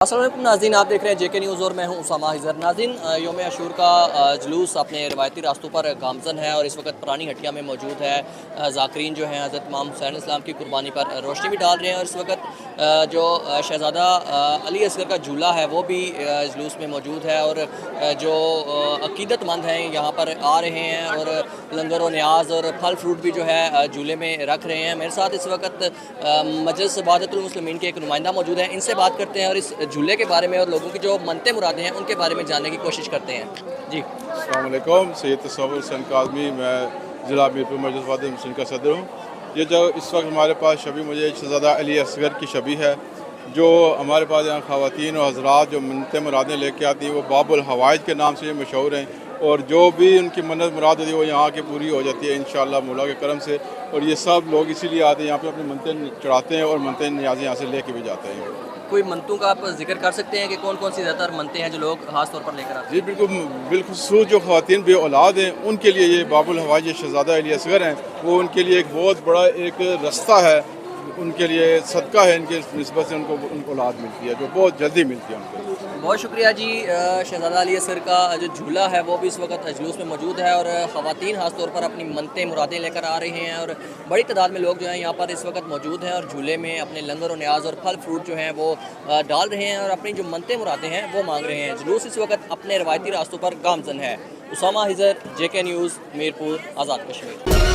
अस्सलाम वालेकुम नाज़रीन, आप देख रहे हैं जेके न्यूज़ और मैं हूं उसामा हिजर। नाज़रीन, यौम आशूर का जुलूस अपने रवायती रास्तों पर गामज़न है और इस वक्त पुरानी हटिया में मौजूद है। ज़ाकरीन जो हैं हज़रत इमाम हुसैन इस्लाम की कुर्बानी पर रोशनी भी डाल रहे हैं और इस वक्त जो शहज़ादा अली असगर का झूला है वो भी जुलूस में मौजूद है और जो अकीदतमंद हैं यहाँ पर आ रहे हैं और लंगर व न्याज और फल फ्रूट भी जो है झूले में रख रहे हैं। मेरे साथ इस वक्त मजलिस इबादतुल मुस्लिमीन के एक नुमाइंदा मौजूद है, इनसे बात करते हैं और इस झूले के बारे में और लोगों की जो मनते मुरादें हैं उनके बारे में जानने की कोशिश करते हैं। जी, अस्सलाम वालेकुम। सैयद तसव्वुर हुसैन काज़मी, मैं ज़िला मीरपुर मजलिस इबादतुल मुस्लिमीन का सदर हूँ। ये जो इस वक्त हमारे पास शबी मुझे शहज़ादा अली असगर की शबी है, जो हमारे पास यहाँ ख़वातीन और हज़रात जो मनते मुरादें लेके आती हैं वो बाबुल हवाइज के नाम से मशहूर हैं और जो भी उनकी मन्नत मुराद होती है वो यहाँ के पूरी हो जाती है इंशाअल्लाह मौला के करम से। और ये सब लोग इसीलिए आते हैं यहाँ पे, अपनी मनते चढ़ाते हैं और मनते न्याज़ें यहाँ से लेके भी जाते हैं। कोई मनतों का आप जिक्र कर सकते हैं कि कौन कौन सी ज़्यादातर मनते हैं जो लोग ख़ास तौर पर लेकर आते हैं? जी बिल्कुल, बिलखुसूस जो ख़वातीन बे औलाद हैं उनके लिए ये बाबुल हवाइज शहज़ादा अली असगर हैं, वो उनके लिए एक बहुत बड़ा एक रास्ता है, उनके लिए सदका है, इनके निस्बत से उनको औलाद मिलती है जो बहुत जल्दी मिलती है उनको। बहुत शुक्रिया जी। शहज़ादा अली असगर का जो झूला है वो भी इस वक्त जुलूस में मौजूद है और ख़वातीन ख़ास तौर पर अपनी मनते मुरादें लेकर आ रहे हैं और बड़ी तादाद में लोग जो हैं यहाँ पर इस वक्त मौजूद हैं और झूले में अपने लंगर और न्याज और फल फ्रूट जो हैं वो डाल रहे हैं और अपनी जो मनते मुरादें हैं वो मांग रहे हैं। जुलूस इस वक्त अपने रवायती रास्तों पर गामज़न है। उसामा हिजर, जेके न्यूज़, मीरपुर, आज़ाद कश्मीर।